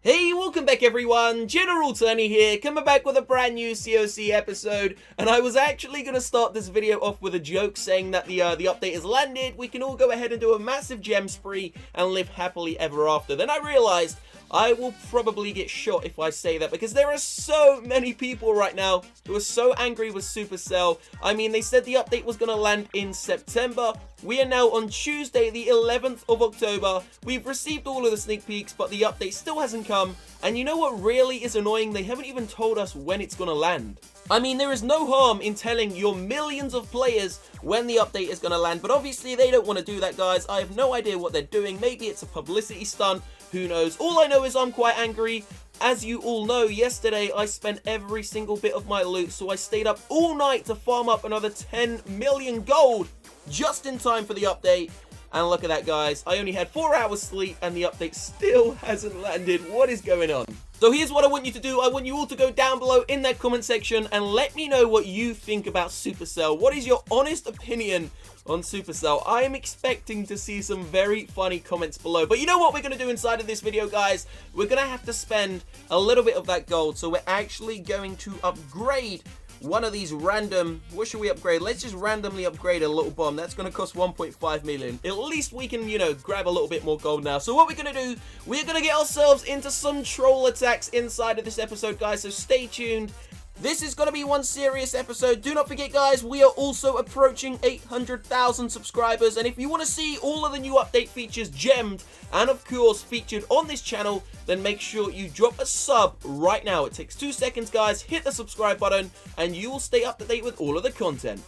Hey, welcome back everyone, General Tony here, coming back with a brand new COC episode, and I was actually going to start this video off with a joke saying that the update has landed, we can all go ahead and do a massive gem spree and live happily ever after. Then I realized I will probably get shot if I say that, because there are so many people right now who are so angry with Supercell. I mean, they said the update was going to land in September. We are now on Tuesday, the 11th of October. We've received all of the sneak peeks, but the update still hasn't come. And you know what really is annoying? They haven't even told us when it's going to land. I mean, there is no harm in telling your millions of players when the update is going to land, but obviously they don't want to do that, guys. I have no idea what they're doing. Maybe it's a publicity stunt. Who knows? All I know is I'm quite angry. As you all know, yesterday I spent every single bit of my loot, so I stayed up all night to farm up another 10 million gold just in time for the update. And look at that, guys. I only had 4 hours sleep and the update still hasn't landed. What is going on? So here's what I want you to do. I want you all to go down below in that comment section and let me know what you think about Supercell. What is your honest opinion on Supercell? I am expecting to see some very funny comments below. But you know what we're going to do inside of this video, guys? We're going to have to spend a little bit of that gold. So we're actually going to upgrade one of these random, what should we upgrade? Let's just randomly upgrade a little bomb. That's going to cost 1.5 million. At least we can, you know, grab a little bit more gold now. So what we're going to do, we're going to get ourselves into some troll attacks inside of this episode, guys. So stay tuned. This is going to be one serious episode. Do not forget, guys, we are also approaching 800,000 subscribers. And if you want to see all of the new update features gemmed and, of course, featured on this channel, then make sure you drop a sub right now. It takes 2 seconds, guys. Hit the subscribe button and you will stay up to date with all of the content.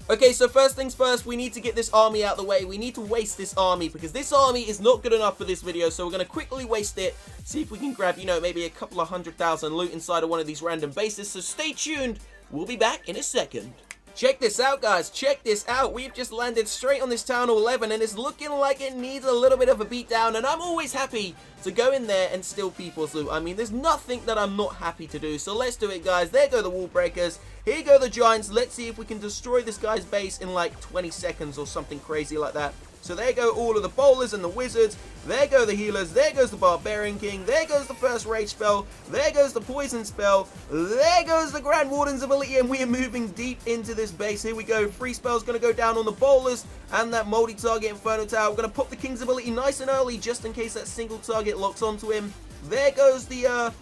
Okay, so first things first, we need to get this army out of the way. We need to waste this army because this army is not good enough for this video. So we're going to quickly waste it. See if we can grab, you know, maybe a couple of 100,000 loot inside of one of these random bases. So stay tuned. We'll be back in a second. Check this out, guys. Check this out. We've just landed straight on this Town Hall 11 and it's looking like it needs a little bit of a beatdown. And I'm always happy to go in there and steal people's loot. I mean, there's nothing that I'm not happy to do. So let's do it, guys. There go the wall breakers. Here go the giants. Let's see if we can destroy this guy's base in like 20 seconds or something crazy like that. So there go all of the bowlers and the wizards. There go the healers. There goes the barbarian king. There goes the first rage spell. There goes the poison spell. There goes the Grand Warden's ability. And we are moving deep into this base. Here we go. Free spell's going to go down on the bowlers and that multi-target Inferno Tower. We're going to pop the king's ability nice and early just in case that single target locks onto him. There goes the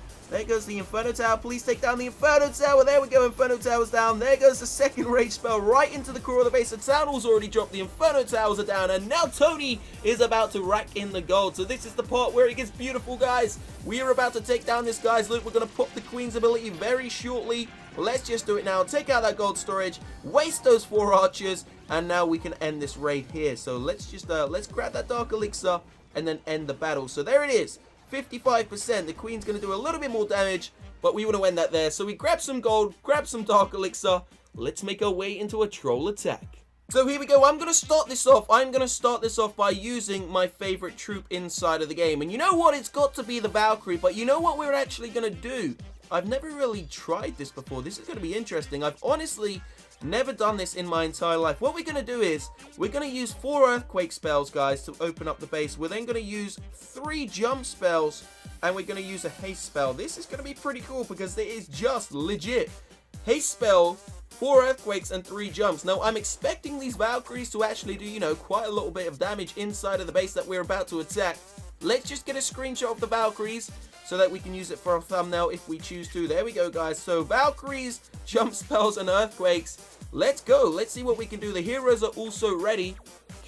Inferno Tower. Please take down the Inferno Tower. There we go. Inferno Tower's down. There goes the second rage spell right into the core of the base. The Town Hall's already dropped. The Inferno Towers are down. And now Tony is about to rack in the gold. So this is the part where it gets beautiful, guys. We are about to take down this guy's loot. We're going to pop the Queen's ability very shortly. Let's just do it now. Take out that gold storage. Waste those 4 archers. And now we can end this raid here. So let's just, let's grab that Dark Elixir and then end the battle. So there it is. 55%. The Queen's going to do a little bit more damage, but we want to end that there. So we grab some gold, grab some Dark Elixir. Let's make our way into a troll attack. So here we go. I'm going to start this off. I'm going to start this off by using my favorite troop inside of the game. And you know what? It's got to be the Valkyrie, but you know what we're actually going to do? I've never really tried this before. This is going to be interesting. I've honestly never done this in my entire life. What we're going to do is we're going to use 4 earthquake spells, guys, to open up the base. We're then going to use 3 jump spells and we're going to use a haste spell. This is going to be pretty cool because it is just legit. Haste spell, 4 earthquakes and 3 jumps. Now I'm expecting these Valkyries to actually do, you know, quite a little bit of damage inside of the base that we're about to attack. Let's just get a screenshot of the Valkyries so that we can use it for a thumbnail if we choose to. There we go, guys. So Valkyries, jump spells, and earthquakes. Let's go. Let's see what we can do. The heroes are also ready.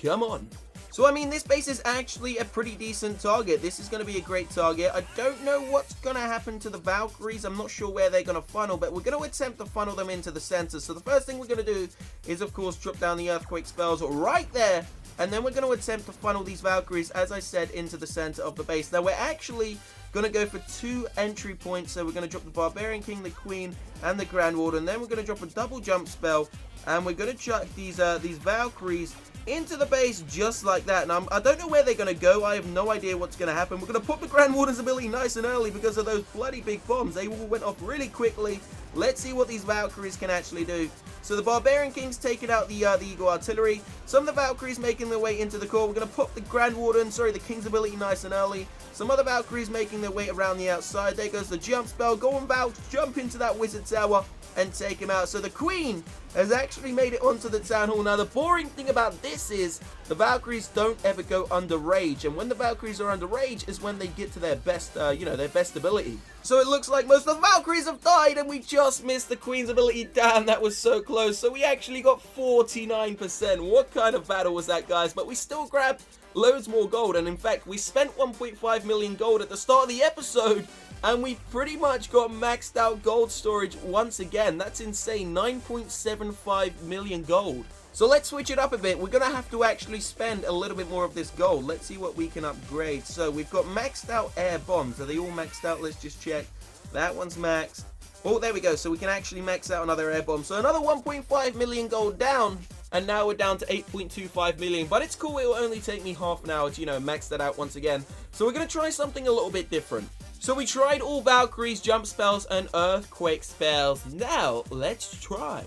Come on. So, I mean, this base is actually a pretty decent target. This is going to be a great target. I don't know what's going to happen to the Valkyries. I'm not sure where they're going to funnel, but we're going to attempt to funnel them into the center. So the first thing we're going to do is, of course, drop down the earthquake spells right there. And then we're going to attempt to funnel these Valkyries, as I said, into the center of the base. Now, we're actually going to go for 2 entry points. So we're going to drop the Barbarian King, the Queen, and the Grand Warden. Then we're going to drop a double jump spell. And we're going to chuck these Valkyries into the base just like that. And I don't know where they're going to go. I have no idea what's going to happen. We're going to put the Grand Warden's ability nice and early because of those bloody big bombs. They all went off really quickly. Let's see what these Valkyries can actually do. So the Barbarian King's taking out the Eagle Artillery. Some of the Valkyries making their way into the core. We're going to pop the Grand Warden, the King's ability nice and early. Some other Valkyries making their way around the outside. There goes the jump spell. Go on, Val, jump into that Wizard Tower and take him out. So the Queen has actually made it onto the Town Hall. Now, the boring thing about this is the Valkyries don't ever go under rage. And when the Valkyries are under rage is when they get to their best, their best ability. So it looks like most of the Valkyries have died and we just missed the Queen's ability. Damn, that was so close. So we actually got 49%. What kind of battle was that, guys? But we still grabbed loads more gold. And in fact, we spent 1.5 million gold at the start of the episode. And we pretty much got maxed out gold storage once again. That's insane. 9.75 million gold. So let's switch it up a bit. We're going to have to actually spend a little bit more of this gold. Let's see what we can upgrade. So we've got maxed out air bombs. Are they all maxed out? Let's just check. That one's maxed. Oh, there we go. So we can actually max out another air bomb. So another 1.5 million gold down. And now we're down to 8.25 million. But it's cool. It will only take me half an hour to, max that out once again. So we're going to try something a little bit different. So we tried all Valkyries, jump spells, and earthquake spells. Now, let's try.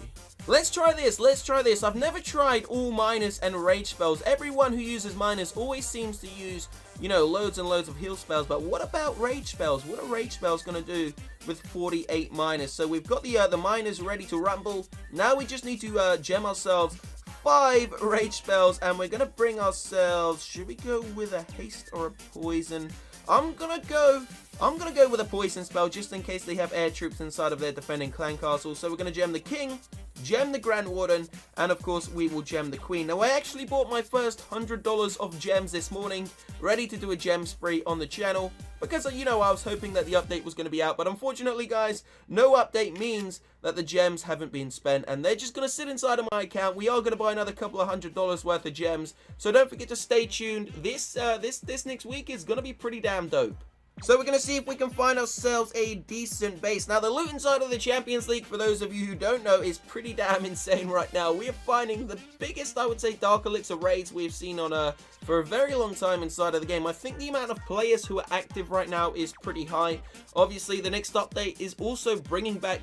Let's try this. I've never tried all minus and rage spells. Everyone who uses minus always seems to use, loads and loads of heal spells. But what about rage spells? What are rage spells going to do with 48 minus? So we've got the miners ready to rumble. Now we just need to gem ourselves 5 rage spells. And we're going to bring ourselves, should we go with a haste or a poison? I'm gonna go with a poison spell just in case they have air troops inside of their defending clan castle. So we're gonna gem the king, gem the Grand Warden, and of course we will gem the Queen. Now I actually bought my first $100 of gems this morning, ready to do a gem spree on the channel, because I was hoping that the update was going to be out, but unfortunately guys, no update means that the gems haven't been spent, and they're just going to sit inside of my account. We are going to buy another couple of $100 worth of gems, so don't forget to stay tuned. This next week is going to be pretty damn dope. So we're going to see if we can find ourselves a decent base. Now, the loot inside of the Champions League, for those of you who don't know, is pretty damn insane right now. We are finding the biggest, I would say, Dark Elixir raids we've seen on for a very long time inside of the game. I think the amount of players who are active right now is pretty high. Obviously, the next update is also bringing back,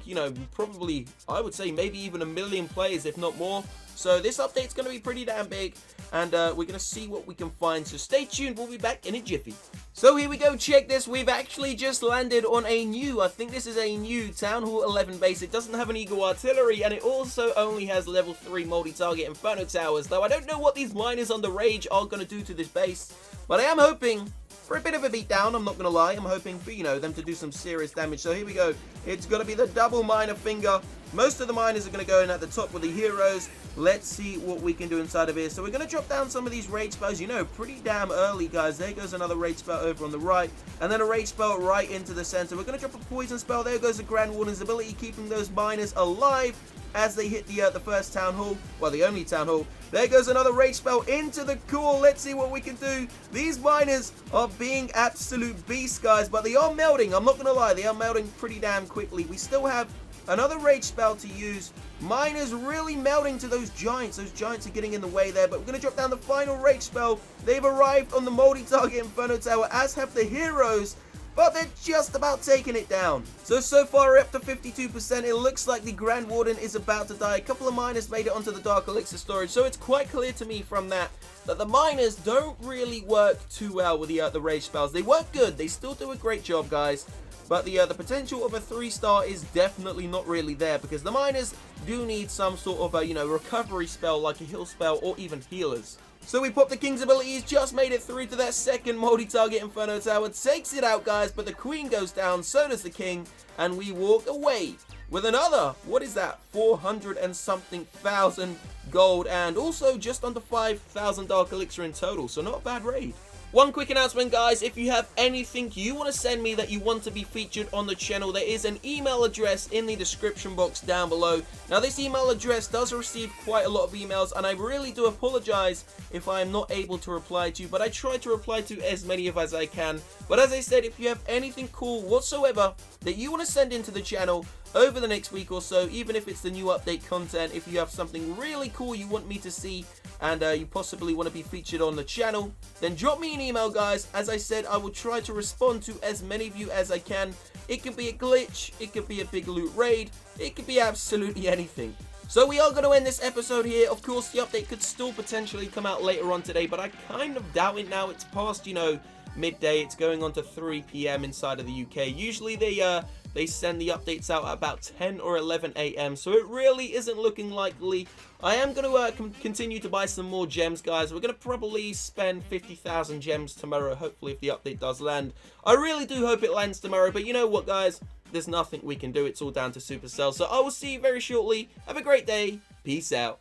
probably, I would say, maybe even 1 million players, if not more. So this update's going to be pretty damn big, and we're going to see what we can find. So stay tuned, we'll be back in a jiffy. So here we go, check this. We've actually just landed on I think this is a new Town Hall 11 base. It doesn't have an Eagle Artillery, and it also only has level 3 multi-target Inferno Towers. Though I don't know what these miners on the Rage are going to do to this base, but I am hoping for a bit of a beatdown, I'm not going to lie. I'm hoping for, them to do some serious damage. So here we go. It's going to be the double miner finger. Most of the miners are going to go in at the top with the heroes. Let's see what we can do inside of here. So we're going to drop down some of these rage spells, pretty damn early, guys. There goes another rage spell over on the right, and then a rage spell right into the center. We're going to drop a poison spell. There goes the Grand Warden's ability, keeping those miners alive as they hit the first Town Hall. Well, the only Town Hall. There goes another rage spell into the core. Let's see what we can do. These miners are being absolute beasts, guys, but they are melting. I'm not going to lie. They are melting pretty damn quickly. We still have another rage spell to use. Miners really melting to those giants. Those giants are getting in the way there, but we're going to drop down the final rage spell. They've arrived on the multi-target Inferno Tower, as have the heroes, but they're just about taking it down. So far we're up to 52%. It looks like the Grand Warden is about to die. A couple of miners made it onto the Dark Elixir storage, so it's quite clear to me from that the miners don't really work too well with the rage spells. They work good. They still do a great job, guys. But the potential of a 3-star is definitely not really there, because the miners do need some sort of a, recovery spell like a heal spell or even healers. So we popped the King's abilities, just made it through to that second multi-target Inferno Tower, takes it out, guys, but the Queen goes down, so does the King, and we walk away with another, what is that, 400 and something thousand gold, and also just under 5,000 Dark Elixir in total, so not a bad raid. One quick announcement, guys, if you have anything you want to send me that you want to be featured on the channel, there is an email address in the description box down below. Now, this email address does receive quite a lot of emails, and I really do apologize if I am not able to reply to you, but I try to reply to as many of as I can. But as I said, if you have anything cool whatsoever that you want to send into the channel over the next week or so, even if it's the new update content, if you have something really cool you want me to see, and you possibly want to be featured on the channel, then drop me an email, guys. As I said, I will try to respond to as many of you as I can. It could be a glitch, it could be a big loot raid, it could be absolutely anything. So we are going to end this episode here. Of course, the update could still potentially come out later on today, but I kind of doubt it now. It's past, you know, midday. It's going on to 3 p.m. inside of the UK. Usually they send the updates out at about 10 or 11 a.m. so it really isn't looking likely. I am going to continue to buy some more gems, guys. We're going to probably spend 50,000 gems tomorrow, hopefully, if the update does land. I really do hope it lands tomorrow, but you know what, guys? There's nothing we can do. It's all down to Supercell. So I will see you very shortly. Have a great day. Peace out.